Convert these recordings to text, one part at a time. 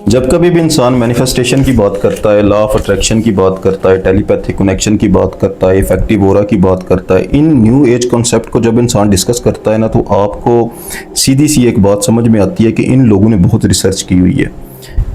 जब कभी भी इंसान मैनिफेस्टेशन की बात करता है, लॉ ऑफ अट्रैक्शन की बात करता है, टेलीपैथिक कनेक्शन की बात करता है, इफेक्टिव ऑरा की बात करता है, इन न्यू एज कॉन्सेप्ट को जब इंसान डिस्कस करता है ना, तो आपको सीधी सी एक बात समझ में आती है कि इन लोगों ने बहुत रिसर्च की हुई है।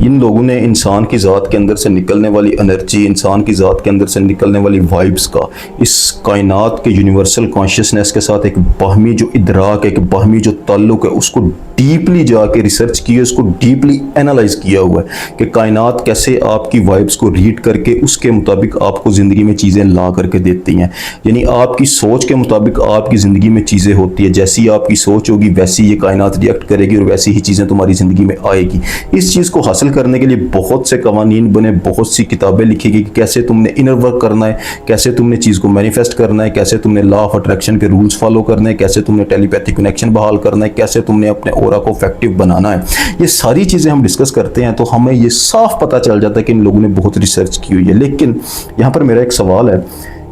इन लोगों ने इंसान की ज़ात के अंदर से निकलने वाली एनर्जी, इंसान की ज़ात के अंदर से निकलने वाली वाइब्स का, इस कायनात के यूनिवर्सल कॉन्शियसनेस के साथ एक बाहमी जो इदराक है, एक बाहमी जो ताल्लुक है, उसको डीपली जाके रिसर्च किया, उसको डीपली एनालाइज किया हुआ है कि कायनात कैसे आपकी वाइब्स को रीड करके उसके मुताबिक आपको ज़िंदगी में चीज़ें ला करके देती हैं। यानी आपकी सोच के मुताबिक आपकी ज़िंदगी में चीज़ें होती है। जैसी आपकी सोच होगी वैसी ये कायनात रिएक्ट करेगी और वैसी ही चीज़ें तुम्हारी ज़िंदगी में आएगी। इस चीज़ को हासिल करने के लिए बहुत से कवानीन बने, बहुत सी किताबें लिखी गई कि कैसे तुमने इनर वर्क करना है, कैसे तुमने चीज़ को मैनिफेस्ट करना है, कैसे तुमने लॉ ऑफ अट्रैक्शन के रूल्स फॉलो करने हैं, कैसे तुमने टेलीपैथिक कनेक्शन बहाल करना है, कैसे तुमने अपने ऑरा को इफेक्टिव बनाना है। ये सारी चीज़ें हम डिस्कस करते हैं तो हमें ये साफ पता चल जाता है कि इन लोगों ने बहुत रिसर्च की हुई है। लेकिन यहाँ पर मेरा एक सवाल है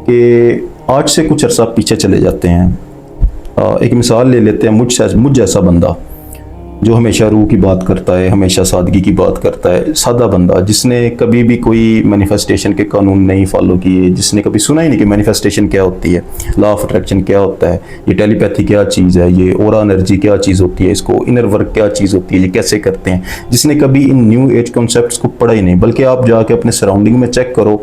कि आज से कुछ अर्सा पीछे चले जाते हैं, एक मिसाल ले लेते हैं, मुझ जैसा बंदा जो हमेशा रूह की बात करता है, हमेशा सादगी की बात करता है, सादा बंदा जिसने कभी भी कोई मैनिफेस्टेशन के कानून नहीं फॉलो किए, जिसने कभी सुना ही नहीं कि मैनिफेस्टेशन क्या होती है, लॉ ऑफ अट्रैक्शन क्या होता है, ये टेलीपैथी क्या चीज़ है, ये ऑरा एनर्जी क्या चीज़ होती है, इसको इनर वर्क क्या चीज़ होती है, ये कैसे करते हैं, जिसने कभी इन न्यू एज कॉन्सेप्ट्स को पढ़ा ही नहीं। बल्कि आप जाके अपने सराउंडिंग में चेक करो,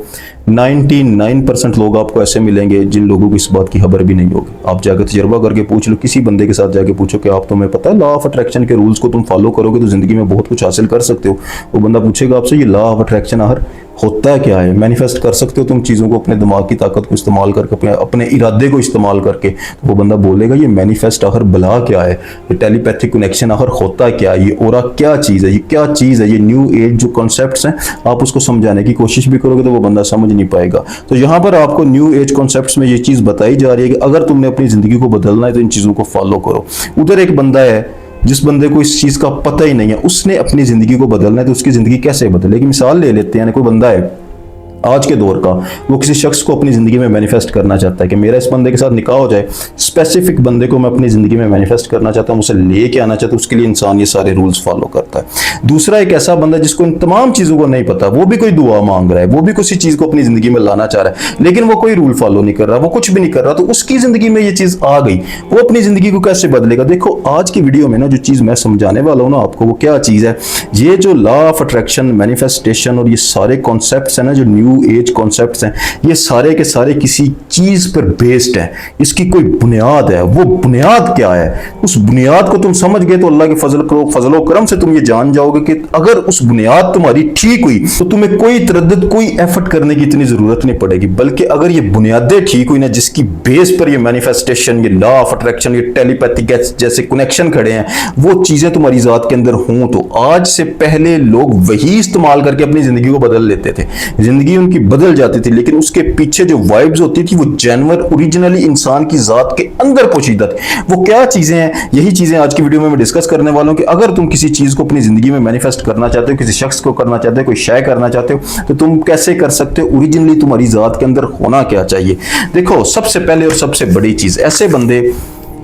99% लोग आपको ऐसे मिलेंगे जिन लोगों को इस बात की खबर भी नहीं होगी। आप जाकर तजर्बा करके पूछ लो, किसी बंदे के साथ जाके पूछो कि आप, तुम्हें पता है लॉ ऑफ अट्रैक्शन के रूल्स को तुम फॉलो करोगे तो जिंदगी में बहुत कुछ हासिल कर सकते हो। वो बंदा पूछेगा आपसे, ये लॉ ऑफ अट्रैक्शन आखिर होता क्या है, मैनिफेस्ट कर सकते हो तुम चीज़ों को अपने दिमाग की ताकत को इस्तेमाल करके, अपने इरादे को इस्तेमाल करके? तो वो बंदा बोलेगा ये मैनिफेस्ट आखिर भला क्या है, ये टेलीपैथिक कनेक्शन आखिर होता क्या है, ये ऑरा क्या चीज़ है, ये क्या चीज़ है, ये न्यू एज जो कॉन्सेप्ट्स हैं आप उसको समझाने की कोशिश भी करोगे तो वो बंदा समझ नहीं पाएगा। तो यहाँ पर आपको न्यू एज कॉन्सेप्ट्स में ये चीज़ बताई जा रही है कि अगर तुमने अपनी ज़िंदगी को बदलना है तो इन चीज़ों को फॉलो करो। उधर एक बंदा है जिस बंदे को इस चीज़ का पता ही नहीं है, उसने अपनी ज़िंदगी को बदलना है तो उसकी ज़िंदगी कैसे बदले। एक मिसाल ले लेते हैं, कोई बंदा है आज के दौर का, वो किसी शख्स को अपनी ज़िंदगी में मैनिफेस्ट करना चाहता है कि मेरा इस बंदे के साथ निकाह हो जाए, स्पेसिफिक बंदे को मैं अपनी ज़िंदगी में मैनिफेस्ट करना चाहता हूँ, उसे लेके आना चाहता हूँ, उसके लिए इंसान ये सारे रूल्स फॉलो करता है। दूसरा एक ऐसा बंदा जिसको इन तमाम चीज़ों को नहीं पता, वो भी कोई दुआ मांग रहा है, वो भी किसी चीज़ को अपनी ज़िंदगी में लाना चाह रहा है, लेकिन वो कोई रूल फॉलो नहीं कर रहा, वो कुछ भी नहीं कर रहा, तो उसकी ज़िंदगी में ये चीज़ आ गई, वो अपनी ज़िंदगी को कैसे बदलेगा। देखो आज की वीडियो में ना जो चीज़ मैं समझाने वाला हूँ ना आपको, वो क्या चीज़ है, ये जो लॉ ऑफ अट्रैक्शन, मैनिफेस्टेशन और ये सारे कॉन्सेप्ट्स हैं ना, जो न्यू एज कॉन्सेप्ट हैं, ये सारे के सारे किसी चीज पर बेस्ड है। इसकी कोई बुनियाद है, वो बुनियाद क्या है, उस बुनियाद को तुम समझ गए तो अल्लाह के फजलो करम से तुम ये जान जाओगे कि अगर उस बुनियाद तुम्हारी ठीक हुई तो तुम्हें कोई तरद्दुद, कोई एफर्ट करने की इतनी जरूरत नहीं पड़ेगी। बल्कि अगर ये बुनियादें ठीक हुई ना, जिसकी बेस पर ये मैनिफेस्टेशन, ये लॉ ऑफ अट्रैक्शन, ये टेलीपैथिक जैसे कनेक्शन खड़े हैं, वो चीजें तुम्हारी जात के अंदर हों, तो आज से पहले लोग वही इस्तेमाल करके अपनी जिंदगी को बदल लेते थे, जिंदगी उनकी बदल जाती थी, लेकिन उसके पीछे जो वाइब्स होती थी वो जेन्युइन ओरिजिनली इंसान की जात के अंदर पोशीदा थी। वो क्या चीजें हैं, यही चीजें आज की वीडियो में मैं डिस्कस करने वाला हूं कि अगर तुम किसी चीज को अपनी जिंदगी में मैनिफेस्ट करना चाहते हो, किसी शख्स को करना चाहते हो, कोई शय करना चाहते हो, तो तुम कैसे कर सकते हो, ओरिजिनली तुम्हारी जात के अंदर होना क्या चाहिए। देखो सबसे पहले और सबसे बड़ी चीज, ऐसे बंदे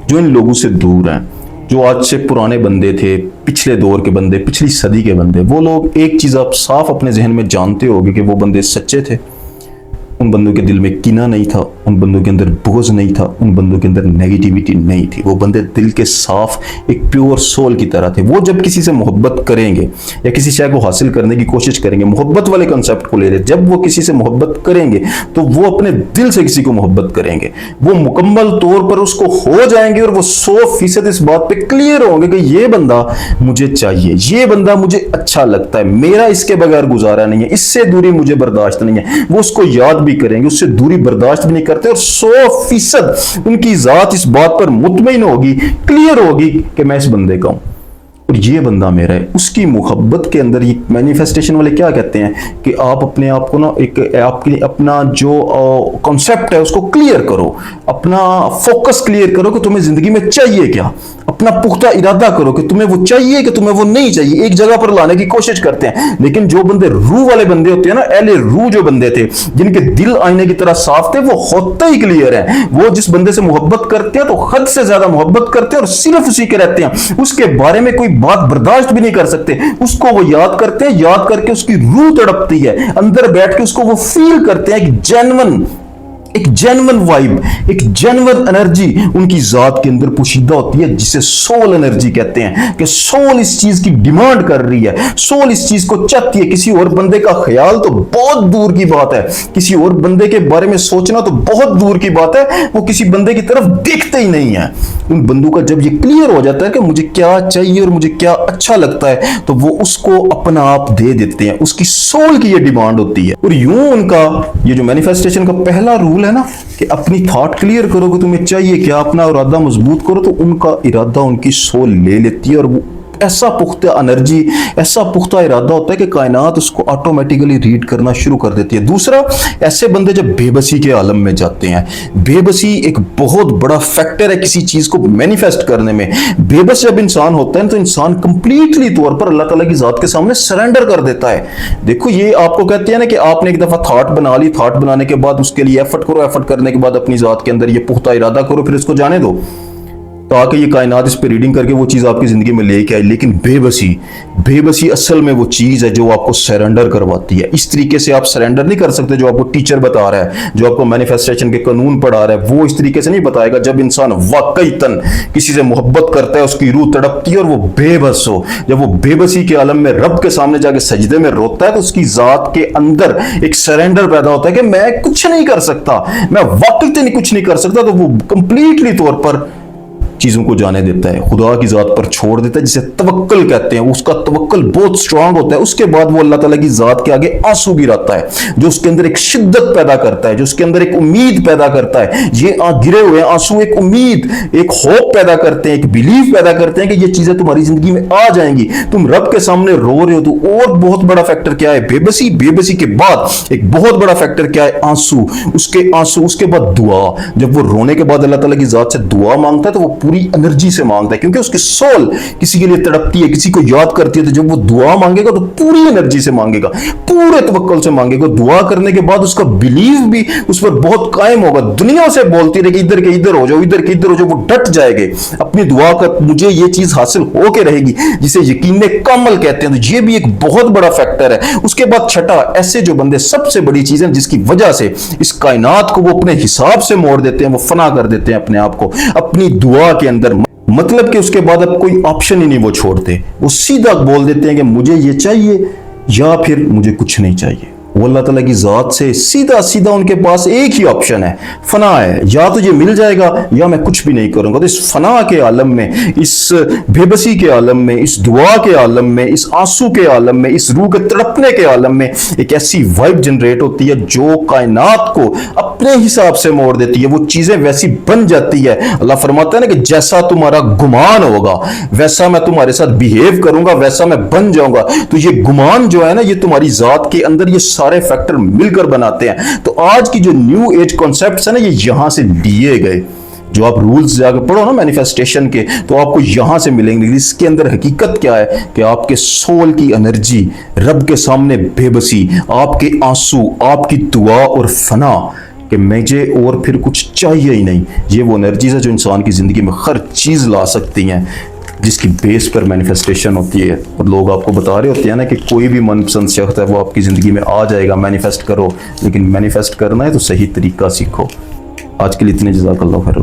जो इन लोगों से दूर हैं, जो आज से पुराने बंदे थे, पिछले दौर के बंदे, पिछली सदी के बंदे, वो लोग एक चीज आप साफ अपने जहन में जानते होगे कि वो बंदे सच्चे थे। उन बंदों के दिल में कीना नहीं था, उन बंदों के अंदर बोझ नहीं था, उन बंदों के अंदर नेगेटिविटी नहीं थी। वो बंदे दिल के साफ एक प्योर सोल की तरह थे। वो जब किसी से मोहब्बत करेंगे या किसी शय को हासिल करने की कोशिश करेंगे, मोहब्बत वाले कंसेप्ट को ले रहे, जब वो किसी से मोहब्बत करेंगे तो वो अपने दिल से किसी को मोहब्बत करेंगे, वो मुकम्मल तौर पर उसको हो जाएंगे और वो 100% इस बात पे क्लियर होंगे कि ये बंदा मुझे चाहिए, ये बंदा मुझे अच्छा लगता है, मेरा इसके बगैर गुजारा नहीं है, इससे दूरी मुझे बर्दाश्त नहीं है। वो उसको याद भी करेंगे, उससे दूरी बर्दाश्त भी नहीं करते, और 100% उनकी जात इस बात पर मुतमईन होगी, क्लियर होगी कि मैं इस बंदे का हूं और ये बंदा मेरा है। उसकी मोहब्बत के अंदर ये मैनिफेस्टेशन वाले क्या कहते हैं कि आप अपने आप को ना एक आपके अपना जो कॉन्सेप्ट है उसको क्लियर करो, अपना फोकस क्लियर करो कि तुम्हें जिंदगी में चाहिए क्या, अपना पुख्ता इरादा करो कि तुम्हें वो चाहिए कि तुम्हें वो नहीं चाहिए, एक जगह पर लाने की कोशिश करते हैं। लेकिन जो बंदे रूह वाले बंदे होते हैं ना, अहले रूह जो बंदे थे, जिनके दिल आईने की तरह साफ थे, वो होते ही क्लियर है। वो जिस बंदे से मोहब्बत करते हैं तो हद से ज्यादा मोहब्बत करते हैं और सिर्फ उसी के रहते हैं, उसके बारे में कोई बात बर्दाश्त भी नहीं कर सकते, उसको वो याद करते हैं, याद करके उसकी रूह तड़पती है, अंदर बैठ के उसको वो फील करते हैं एक जेन्युइन वाइब, एक जेन्युइन एनर्जी उनकी जात के अंदर पोशीदा होती है, जिसे सोल एनर्जी कहते हैं। कि सोल इस चीज की डिमांड कर रही है, सोल इस चीज को चाहती है। किसी और बंदे का ख्याल तो बहुत दूर की बात है, किसी और बंदे के बारे में सोचना तो बहुत दूर की बात है, वो किसी बंदे की तरफ देखते ही नहीं है। उन बंदों का जब ये क्लियर हो जाता है कि मुझे क्या चाहिए और मुझे क्या अच्छा लगता है, तो वो उसको अपना आप दे देते हैं। उसकी सोल की ये डिमांड होती है। और यूं उनका ये जो मैनिफेस्टेशन का पहला रूल है ना, कि अपनी थॉट क्लियर करो कि तुम्हें चाहिए क्या, अपना इरादा मजबूत करो, तो उनका इरादा उनकी सोल ले लेती है। और वो ऐसा पुख्ता एनर्जी, ऐसा पुख्ता इरादा होता है कि कायनात उसको ऑटोमेटिकली रीड करना शुरू कर देती है। दूसरा, ऐसे बंदे जब बेबसी के आलम में जाते हैं, बेबसी एक बहुत बड़ा फैक्टर है किसी चीज को मैनिफेस्ट करने में। बेबस जब इंसान होता है तो इंसान कंप्लीटली तौर पर अल्लाह ताला की जात के सामने सरेंडर कर देता है। देखो, ये आपको कहते हैं ना कि आपने एक दफा थॉट बना ली, थॉट बनाने के बाद उसके लिए एफर्ट करो, एफर्ट करने के बाद अपनी जात के अंदर ये पुख्ता इरादा करो, फिर इसको जाने दो ताकि ये कायनात इस पे रीडिंग करके वो चीज़ आपकी ज़िंदगी में लेके आए। लेकिन बेबसी असल में वो चीज़ है जो आपको सरेंडर करवाती है। इस तरीके से आप सरेंडर नहीं कर सकते जो आपको टीचर बता रहा है, जो आपको मैनिफेस्टेशन के कानून पढ़ा रहा है, वो इस तरीके से नहीं बताएगा। जब इंसान वाकईतन किसी से मोहब्बत करता है, उसकी रूह तड़पती है और वो बेबस हो, जब वो बेबसी के आलम में रब के सामने जाके सजदे में रोता है, तो उसकी जात के अंदर एक सरेंडर पैदा होता है कि मैं कुछ नहीं कर सकता, मैं वाकईतन कुछ नहीं कर सकता। तो वो कंप्लीटली तौर पर चीजों को जाने देता है, खुदा की जात पर छोड़ देता है, जिसे तवक्कल कहते हैं। उसका तवक्कल बहुत स्ट्रांग होता है। उसके बाद वो अल्लाह ताला की जात के आगे आंसू गिराता है, जो उसके अंदर एक शिद्दत पैदा करता है, जो उसके अंदर एक उम्मीद पैदा करता है। ये गिरे हुए आंसू एक उम्मीद, एक होप पैदा करते हैं, एक बिलीफ पैदा करते हैं कि ये चीजें तुम्हारी जिंदगी में आ जाएंगी। तुम रब के सामने रो रहे हो। तो और बहुत बड़ा फैक्टर क्या है? बेबसी के बाद एक बहुत बड़ा फैक्टर क्या है? आंसू। उसके बाद दुआ। जब वो रोने के बाद अल्लाह ताला की जात से दुआ मांगता है तो वो पूरी एनर्जी से मांगता है, क्योंकि उसकी सोल किसी के लिए तड़पती है, किसी को याद करती है। तो जब वो दुआ मांगेगा तो पूरी एनर्जी से मांगेगा, पूरे तवक्कुल से मांगेगा। दुआ करने के बाद उसका बिलीव भी उस पर बहुत कायम होगा। दुनिया से बोलती रहेगी इधर के इधर हो जाओ, इधर के इधर हो जाओ, वो डट जाएंगे अपनी दुआ का, मुझे ये चीज हासिल होके रहेगी, जिसे यकीन कामल कहते हैं। तो ये भी एक बहुत बड़ा फैक्टर है। उसके बाद छठा, ऐसे जो बंदे, सबसे बड़ी चीज है जिसकी वजह से इस कायनात को वो अपने हिसाब से मोड़ देते हैं, वो फना कर देते हैं अपने आप को अपनी दुआ के अंदर। मतलब कि उसके बाद अब कोई ऑप्शन ही नहीं वो छोड़ते, वो सीधा बोल देते हैं कि मुझे ये चाहिए या फिर मुझे कुछ नहीं चाहिए। वो अल्लाह ताला की जात से सीधा सीधा उनके पास एक ही ऑप्शन है, फना है। या तो ये मिल जाएगा या मैं कुछ भी नहीं करूंगा। तो इस फना के आलम में, इस बेबसी के आलम में, इस दुआ के आलम में, इस आंसू के आलम में, इस रूह के तड़पने के आलम में एक ऐसी वाइब जनरेट होती है जो कायनात को अपने हिसाब से मोड़ देती है। वो चीजें वैसी बन जाती है। अल्लाह फरमाता है ना कि जैसा तुम्हारा गुमान होगा वैसा मैं तुम्हारे साथ बिहेव करूंगा, वैसा मैं बन जाऊंगा। तो ये गुमान जो है ना, ये तुम्हारी जात के अंदर ये सारे फैक्टर मिलकर बनाते हैं। तो आज की जो न्यू एज कॉन्सेप्ट्स है ना, ये यहां से लिए गए। जो आप रूल्स जाकर पढ़ो ना मैनिफेस्टेशन के, तो आपको यहां से मिलेंगे। इसके अंदर हकीकत क्या है कि आपके सोल की एनर्जी, रब के सामने बेबसी, आपके आंसू, आपकी दुआ और फना कि मुझे और फिर कुछ चाहिए ही नहीं। ये वो एनर्जीज है जो इंसान की जिंदगी में हर चीज ला सकती हैं, जिसकी बेस पर मैनिफेस्टेशन होती है। और लोग आपको बता रहे होते हैं ना कि कोई भी मनपसंद शख्स है वो आपकी ज़िंदगी में आ जाएगा, मैनिफेस्ट करो। लेकिन मैनिफेस्ट करना है तो सही तरीका सीखो। आज के लिए इतने, जज़ाकल्लाह खैर।